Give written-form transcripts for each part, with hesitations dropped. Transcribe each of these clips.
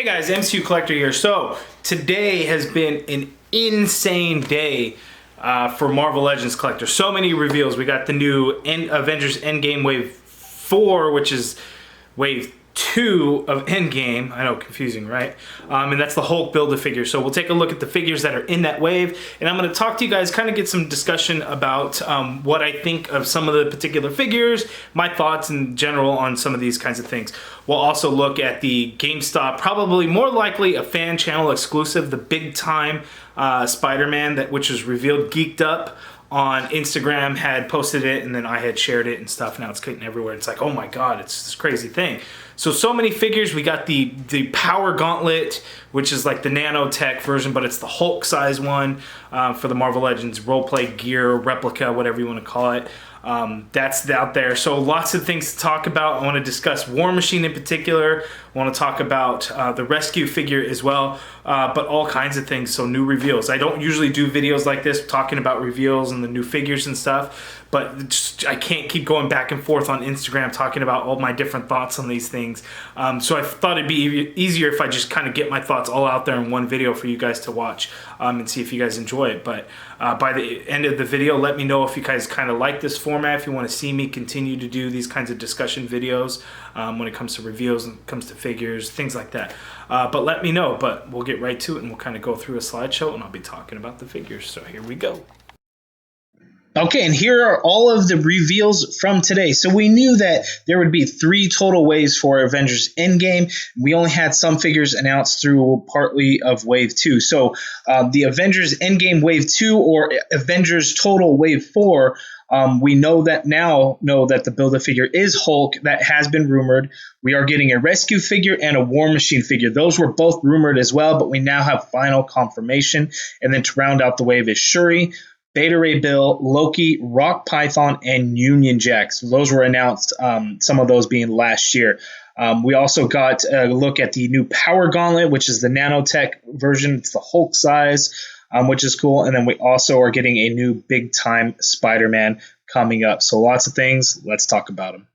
Hey guys, MCU Collector here. So today has been an insane day for Marvel Legends Collector. So many reveals. We got the new Avengers Endgame Wave 4, which is Wave 2 of Endgame. I know, confusing, right? And that's the Hulk Build-A-Figure. So we'll take a look at the figures that are in that wave, and I'm going to talk to you guys, kind of get some discussion about what I think of some of the particular figures, my thoughts in general on some of these kinds of things. We'll also look at the GameStop, probably more likely a fan channel exclusive, the Big Time SpiderMan, which was revealed, geeked up on Instagram, had posted it, and then I had shared it and stuff. Now it's getting everywhere. It's like, oh my god, it's this crazy thing. So many figures. We got the Power Gauntlet, which is like the nanotech version, but it's the Hulk size one for the Marvel Legends roleplay gear, replica, whatever you want to call it. That's out there. So lots of things to talk about. I want to discuss War Machine in particular. I want to talk about the rescue figure as well, but all kinds of things. So new reveals. I don't usually do videos like this talking about reveals and the new figures and stuff, but just, I can't keep going back and forth on Instagram talking about all my different thoughts on these things. So I thought it'd be easier if I just kind of get my thoughts all out there in one video for you guys to watch and see if you guys enjoy it. But by the end of the video, let me know if you guys kind of like this format, if you want to see me continue to do these kinds of discussion videos when it comes to reveals and comes to figures, things like that. But let me know. But we'll get right to it, and we'll kind of go through a slideshow, and I'll be talking about the figures. So here we go. Okay, and here are all of the reveals from today. So we knew that there would be 3 total waves for Avengers Endgame. We only had some figures announced through partly of Wave 2. So the Avengers Endgame Wave 2 or Avengers Total Wave 4, we know that the Build-A-Figure is Hulk. That has been rumored. We are getting a rescue figure and a War Machine figure. Those were both rumored as well, but we now have final confirmation. And then to round out the wave is Shuri, Beta Ray Bill, Loki, Rock Python, and Union Jack. So those were announced, some of those being last year. We also got a look at the new Power Gauntlet, which is the nanotech version. It's the Hulk size, which is cool. And then we also are getting a new Big Time Spider-Man coming up. So lots of things. Let's talk about them.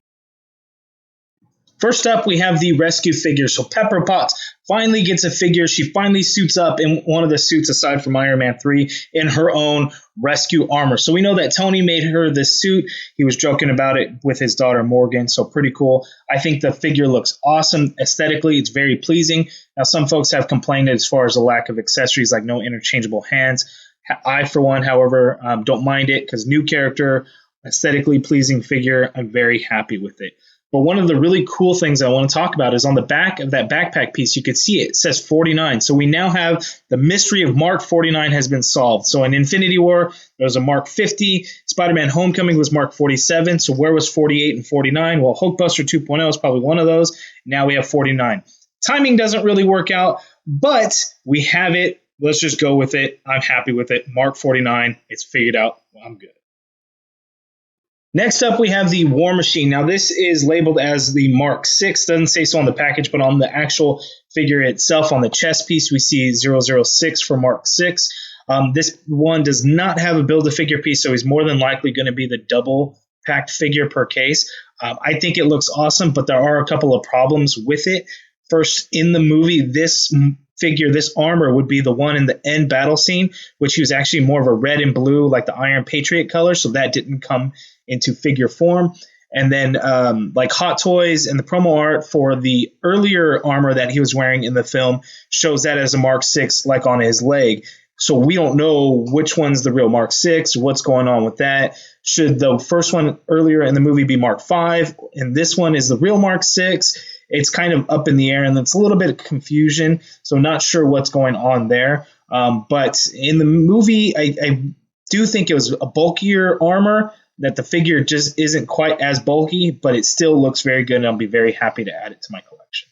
First up, we have the rescue figure. So Pepper Potts finally gets a figure. She finally suits up in one of the suits aside from Iron Man 3 in her own rescue armor. So we know that Tony made her this suit. He was joking about it with his daughter Morgan. So pretty cool. I think the figure looks awesome. Aesthetically, it's very pleasing. Now, some folks have complained as far as the lack of accessories, like no interchangeable hands. I, for one, however, don't mind it because new character, aesthetically pleasing figure. I'm very happy with it. But one of the really cool things I want to talk about is on the back of that backpack piece, you could see it says 49. So we now have the mystery of Mark 49 has been solved. So in Infinity War, there was a Mark 50. Spider-Man Homecoming was Mark 47. So where was 48 and 49? Well, Hulkbuster 2.0 is probably one of those. Now we have 49. Timing doesn't really work out, but we have it. Let's just go with it. I'm happy with it. Mark 49. It's figured out. Well, I'm good. Next up, we have the War Machine. Now, this is labeled as the Mark 6. Doesn't say so on the package, but on the actual figure itself, on the chest piece, we see 006 for Mark 6. This one does not have a Build-A-Figure piece, so he's more than likely going to be the double-packed figure per case. I think it looks awesome, but there are a couple of problems with it. First, in the movie, this figure, this armor would be the one in the end battle scene, which was actually more of a red and blue, like the Iron Patriot color, so that didn't come into figure form. And then like Hot Toys and the promo art for the earlier armor that he was wearing in the film shows that as a Mark 6, like on his leg. So we don't know which one's the real Mark 6, what's going on with that. Should the first one earlier in the movie be Mark 5, and this one is the real Mark 6? It's kind of up in the air, and it's a little bit of confusion, so not sure what's going on there. But in the movie, I do think it was a bulkier armor, that the figure just isn't quite as bulky, but it still looks very good, and I'll be very happy to add it to my collection.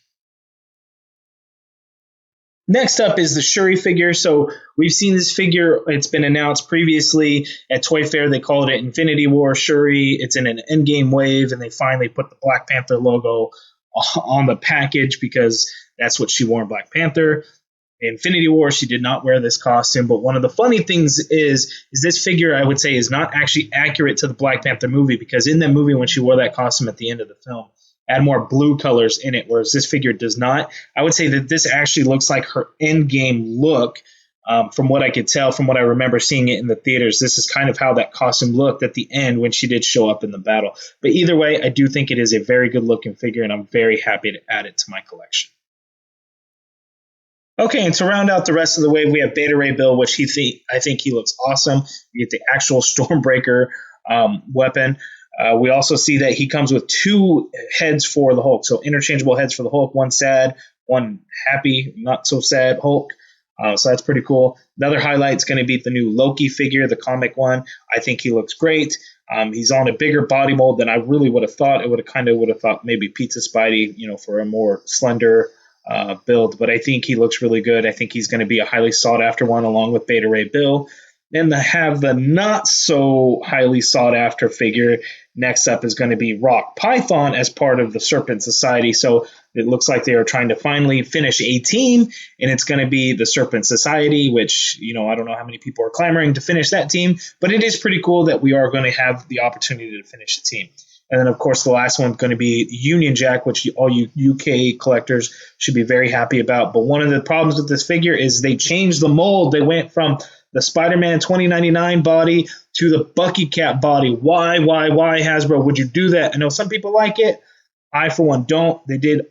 Next up is the Shuri figure. So we've seen this figure. It's been announced previously at Toy Fair. They called it Infinity War Shuri. It's in an Endgame wave, and they finally put the Black Panther logo on the package because that's what she wore in Black Panther. Infinity War, she did not wear this costume, but one of the funny things is this figure, I would say, is not actually accurate to the Black Panther movie, because in that movie, when she wore that costume at the end of the film, add more blue colors in it, whereas this figure does not. I would say that this actually looks like her Endgame look. From what I could tell, from what I remember seeing it in the theaters, this is kind of how that costume looked at the end when she did show up in the battle. But either way, I do think it is a very good looking figure, and I'm very happy to add it to my collection. Okay, and to round out the rest of the wave, we have Beta Ray Bill, which I think he looks awesome. We get the actual Stormbreaker weapon. We also see that he comes with 2 heads for the Hulk, so interchangeable heads for the Hulk, one sad, one happy, not so sad Hulk. So that's pretty cool. Another highlight is going to be the new Loki figure, the comic one. I think he looks great. He's on a bigger body mold than I really would have thought. I would have thought maybe Pizza Spidey, for a more slender build. But I think he looks really good. I think he's going to be a highly sought after one along with Beta Ray Bill. Then to have the not so highly sought after figure next up is going to be Rock Python as part of the Serpent Society. So it looks like they are trying to finally finish a team, and it's going to be the Serpent Society, which, I don't know how many people are clamoring to finish that team, but it is pretty cool that we are going to have the opportunity to finish the team. And then, of course, the last one's going to be Union Jack, which all you UK collectors should be very happy about. But one of the problems with this figure is they changed the mold. They went from the Spider-Man 2099 body to the Bucky Cap body. Why, Hasbro, would you do that? I know some people like it. I, for one, don't. They did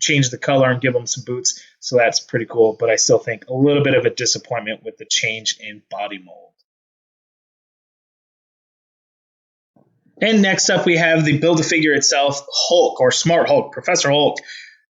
change the color and give them some boots, so that's pretty cool. But I still think a little bit of a disappointment with the change in body mold. And next up, we have the Build-A-Figure itself, Hulk, or Smart Hulk, Professor Hulk,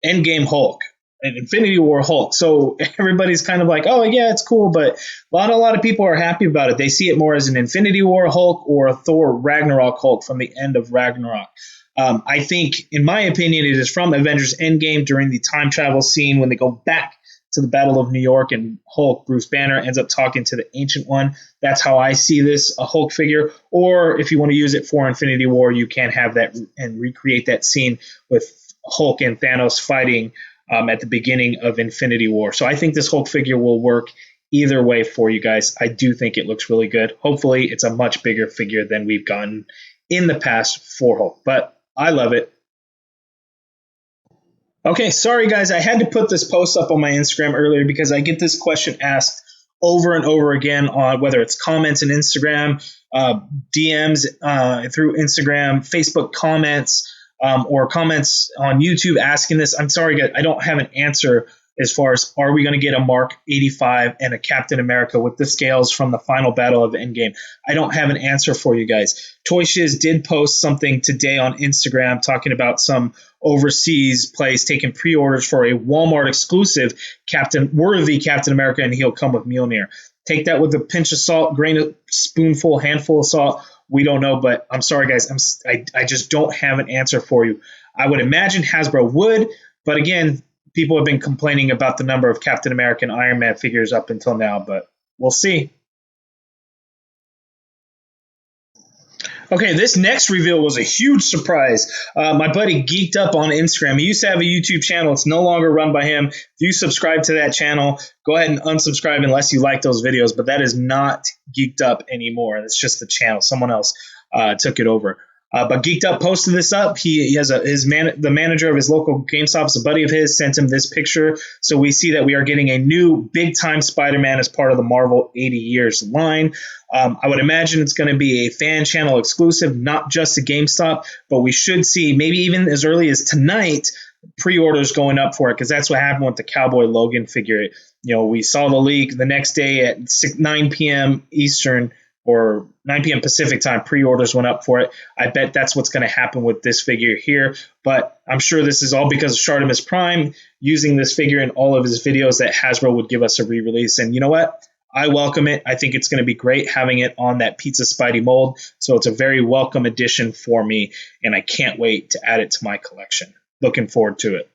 Endgame Hulk, and Infinity War Hulk. So everybody's kind of like, oh, yeah, it's cool, but a lot of people are happy about it. They see it more as an Infinity War Hulk or a Thor Ragnarok Hulk from the end of Ragnarok. I think, in my opinion, it is from Avengers Endgame during the time travel scene when they go back to the Battle of New York and Hulk, Bruce Banner, ends up talking to the Ancient One. That's how I see this, a Hulk figure. Or if you want to use it for Infinity War, you can have that and recreate that scene with Hulk and Thanos fighting at the beginning of Infinity War. So I think this Hulk figure will work either way for you guys. I do think it looks really good. Hopefully it's a much bigger figure than we've gotten in the past for Hulk, but I love it. Okay, sorry guys, I had to put this post up on my Instagram earlier because I get this question asked over and over again on whether it's comments in Instagram, DMs through Instagram, Facebook comments, or comments on YouTube asking this. I'm sorry guys, I don't have an answer as far as are we going to get a Mark 85 and a Captain America with the scales from the final battle of Endgame. I don't have an answer for you guys. Toy Shiz did post something today on Instagram talking about some overseas place taking pre-orders for a Walmart exclusive worthy Captain America, and he'll come with Mjolnir. Take that with a pinch of salt, spoonful, handful of salt. We don't know, but I'm sorry guys, I just don't have an answer for you. I would imagine Hasbro would, but again, people have been complaining about the number of Captain America and Iron Man figures up until now, but we'll see. Okay, this next reveal was a huge surprise. My buddy Geeked Up on Instagram. He used to have a YouTube channel. It's no longer run by him. If you subscribe to that channel, go ahead and unsubscribe unless you like those videos, but that is not Geeked Up anymore. It's just the channel. Someone else took it over. But Geeked Up posted this up. He has the manager of his local GameStop, a buddy of his, sent him this picture. So we see that we are getting a new big time Spider-Man as part of the Marvel 80 Years line. I would imagine it's going to be a fan channel exclusive, not just a GameStop, but we should see maybe even as early as tonight pre-orders going up for it, because that's what happened with the Cowboy Logan figure. We saw the leak the next day at 9 p.m. Eastern or 9 p.m. Pacific time, pre-orders went up for it. I bet that's what's going to happen with this figure here. But I'm sure this is all because of Shartimus Prime using this figure in all of his videos that Hasbro would give us a re-release. And you know what? I welcome it. I think it's going to be great having it on that Pizza Spidey mold. So it's a very welcome addition for me, and I can't wait to add it to my collection. Looking forward to it.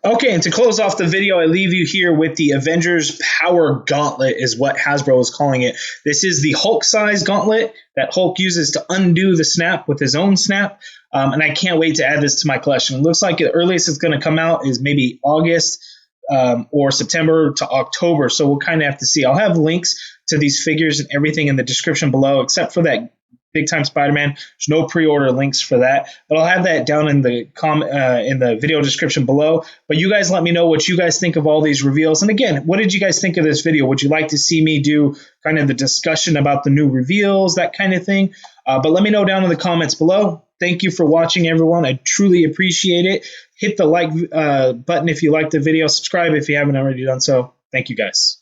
Okay, and to close off the video, I leave you here with the Avengers Power Gauntlet is what Hasbro is calling it. This is the Hulk-size gauntlet that Hulk uses to undo the snap with his own snap, and I can't wait to add this to my collection. It looks like the earliest it's going to come out is maybe August or September to October, so we'll kind of have to see. I'll have links to these figures and everything in the description below, except for that Big Time Spider-Man. There's no pre-order links for that, but I'll have that down in the video description below. But you guys let me know what you guys think of all these reveals. And again, what did you guys think of this video? Would you like to see me do kind of the discussion about the new reveals, that kind of thing? But let me know down in the comments below. Thank you for watching, everyone. I truly appreciate it. Hit the like button if you liked the video. Subscribe if you haven't already done so. Thank you, guys.